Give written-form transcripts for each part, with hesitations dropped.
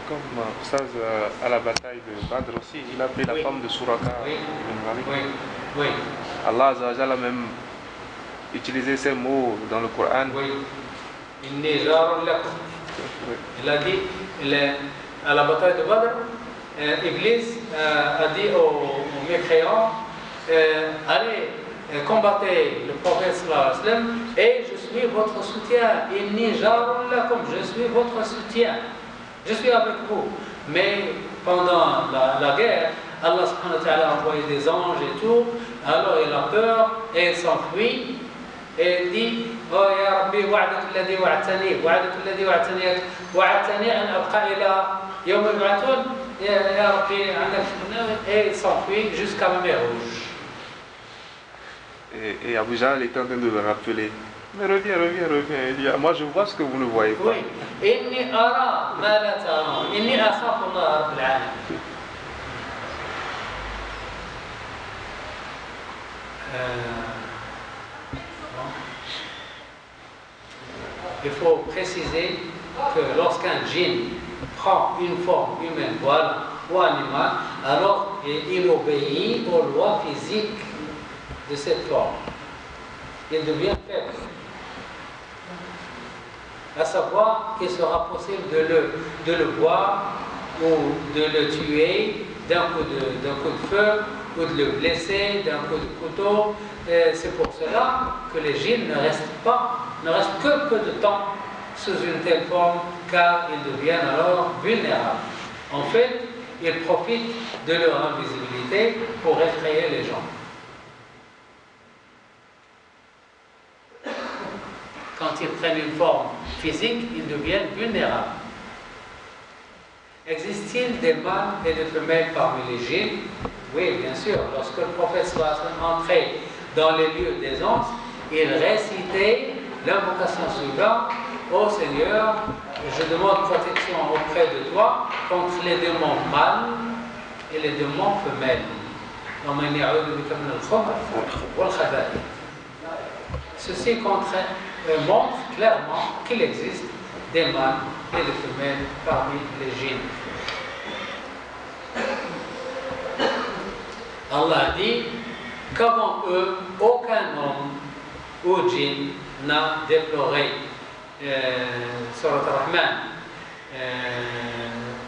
comme Oustaz, à la bataille de Badr aussi, il a pris la femme de Suraka ibn Malik. Oui. Allah Azza wa Jalla a même utilisé ces mots dans le Coran. Oui. Inni jarun lakum. Il a dit, à la bataille de Badr, Iblis a dit aux mécréants, allez, combattez le prophète sallallahu alayhi wa sallam et je suis votre soutien. Inni jarun lakum, je suis votre soutien. Je suis avec vous. Mais pendant la guerre, Allah subhanahu wa ta'ala a envoyé des anges et tout, alors il a peur et il s'enfuit et dit oh ya Rabbi wa'adak alladhi wa'adtani an abqa ila yawm yub'athun ya Rabbi et il s'enfuit jusqu'à la mer Rouge. Et Abu Jahl est en train de le rappeler. Mais reviens. Il dit, moi je vois ce que vous ne voyez pas. Oui. Inni ara ma la taran. Inni akhafu Allah rabbil alamin. Il faut préciser que lorsqu'un djinn prend une forme humaine ou animale, alors il obéit aux lois physiques de cette forme. Il devient faible. À savoir qu'il sera possible de le voir ou de le tuer d'un coup de feu ou de le blesser d'un coup de couteau. C'est pour cela que les djinns ne restent que peu de temps sous une telle forme, car ils deviennent alors vulnérables. En fait, ils profitent de leur invisibilité pour effrayer les gens. Quand ils prennent une forme physique, ils deviennent vulnérables. Existe-t-il des mâles et des femelles parmi les djinns? Oui, bien sûr. Lorsque le prophète sallallahu alayhi wa sallam entrait dans les lieux des anges, il récitait l'invocation suivante: Ô Seigneur, je demande protection auprès de toi contre les démons mâles et les démons femelles. Ceci montre clairement qu'il existe des mâles et des femelles parmi les djinns. Allah dit qu'avant eux, aucun homme ou djinn n'a déploré. Surat Ar-Rahman,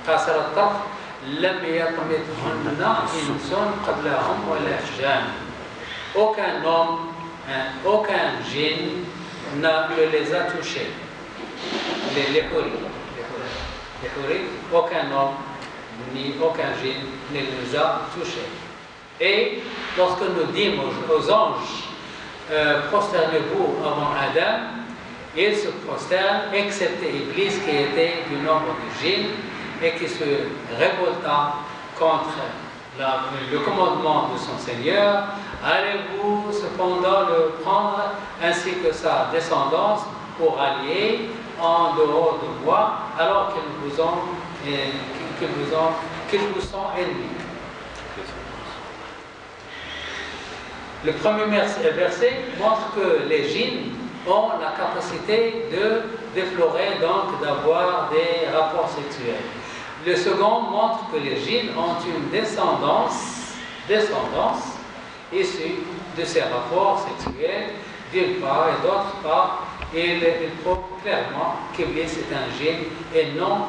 قاصر الطرف لم يطمثهن إنس قبلهم ولا جان. Aucun homme, aucun djinn ne les a touchés. Les houris, aucun homme ni aucun djinn ne les a touchés. Et lorsque nous dîmes aux anges, prosternez-vous avant Adam, ils se prosternent, excepté Iblis qui était du nombre de djinns et qui se révolta contre le commandement de son Seigneur. Allez-vous cependant le prendre ainsi que sa descendance pour allier en dehors de moi, alors qu'ils vous sont ennemis. Le premier verset montre que les djinns ont la capacité de déflorer, donc d'avoir des rapports sexuels. Le second montre que les djinns ont une descendance issue de ces rapports sexuels, d'une part, et d'autre part, il prouve clairement qu'Iblis est un djinn et non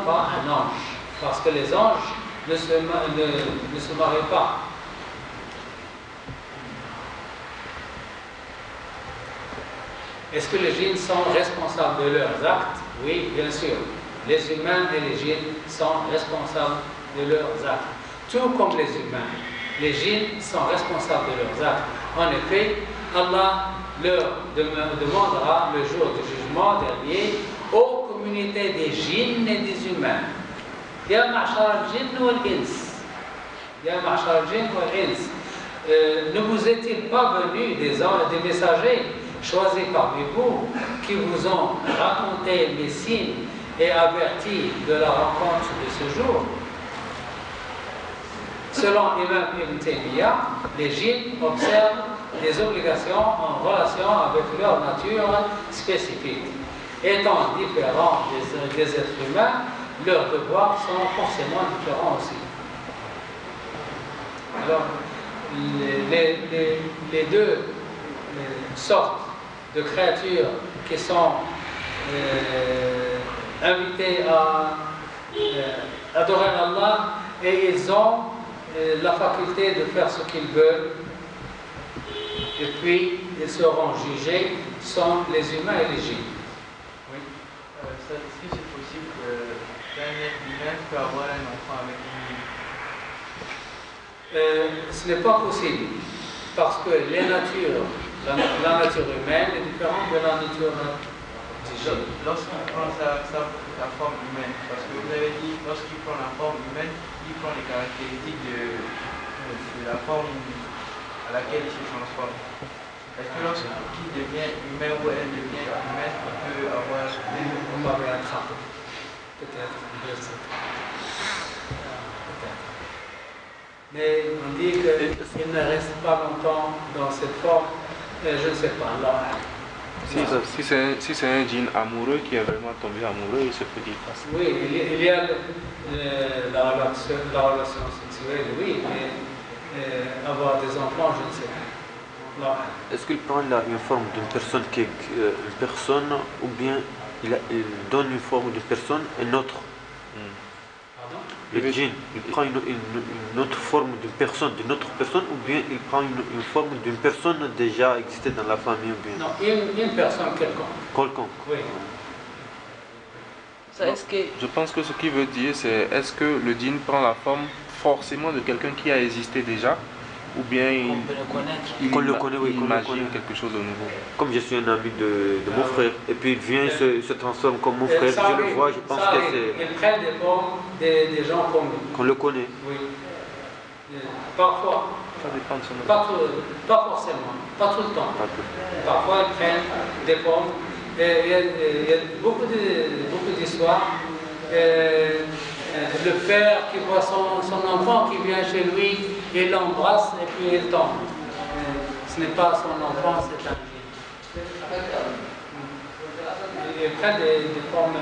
pas un ange, parce que les anges ne se marient pas. Est-ce que les djinns sont responsables de leurs actes? Oui, bien sûr. Les humains et les djinns sont responsables de leurs actes. Tout comme les humains, les djinns sont responsables de leurs actes. En effet, Allah leur demandera le jour du jugement dernier aux communautés des djinns et des humains. Ya ma'shar al-jinn wal-ins. Ya ma'shar al-jinn wal-ins. Ne vous est-il pas venu des messagers choisis parmi vous qui vous ont raconté mes signes et averti de la rencontre de ce jour? Selon Imam Ibn Taymiyyah, les djinns observent des obligations en relation avec leur nature spécifique. Étant différents des êtres humains, leurs devoirs sont forcément différents aussi. Alors, les deux sortes de créatures qui sont invitées à adorer Allah, et ils ont la faculté de faire ce qu'ils veulent, et puis ils seront jugés, sont les humains et les djinns. Oui. Est-ce que c'est possible qu'un être humain peut avoir un enfant avec une Ce n'est pas possible, parce que la nature humaine est différente de la nature du djinn. Lorsqu'il prend sa forme humaine, parce que vous avez dit, lorsqu'il prend la forme humaine, il prend les caractéristiques de la forme à laquelle il se transforme. Est-ce que lorsqu'il devient humain ou elle devient humaine, il peut avoir On va bien attraper. Peut-être. Mais on dit qu'il ne reste pas longtemps dans cette forme, je ne sais pas. Là, Si c'est un djinn amoureux qui est vraiment tombé amoureux, il se peut dire facile. oui, il y a la relation sexuelle, oui, mais avoir des enfants, je ne sais pas. Là. Est-ce qu'il prend là une forme d'une personne qui est une personne, ou bien il donne une forme d'une personne à une autre? Pardon? Le djinn, il prend une autre forme d'une autre personne, ou bien il prend une forme d'une personne déjà existée dans la famille, ou bien Non, une personne quelconque. Oui. Ça, est-ce que Je pense que ce qu'il veut dire, c'est est-ce que le djinn prend la forme forcément de quelqu'un qui a existé déjà, ou bien on peut le connaître? Qu'on le connaît, oui, il qu'on le imagine connaît. quelque chose de nouveau. Comme je suis un ami de mon frère, et puis il vient, se transforme comme mon frère, Ça je le arrive, vois, je pense ça que arrive. c'est Ils prennent des formes des gens comme nous. qu'on le connaît. Oui. Parfois, Ça dépend de son pas forcément, pas tout le temps. Pas tout. Parfois, ils prennent des formes. Il y a beaucoup d'histoires. Le père qui voit son enfant qui vient chez lui, il l'embrasse et puis il tombe. Ce n'est pas son enfant, c'est un djinn. Ils prennent des formes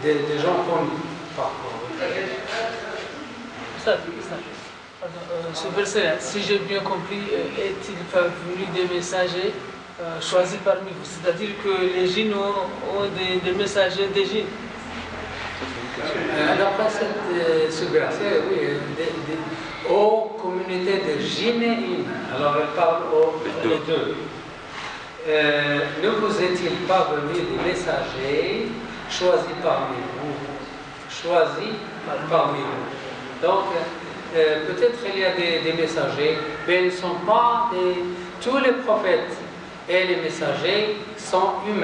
des gens connus, parfois. Ça. Ce verset, si j'ai bien compris, est-il parvenu des messagers choisis parmi vous? C'est-à-dire que les djinns ont des messagers des djinns. D'après ce verset, oui, aux communautés de djinns et humains. Alors elle parle aux deux. Ne vous est-il pas venu des messagers choisis parmi vous? Choisis parmi vous. Donc, peut-être il y a des messagers, mais ils ne sont pas tous les prophètes et les messagers sont humains.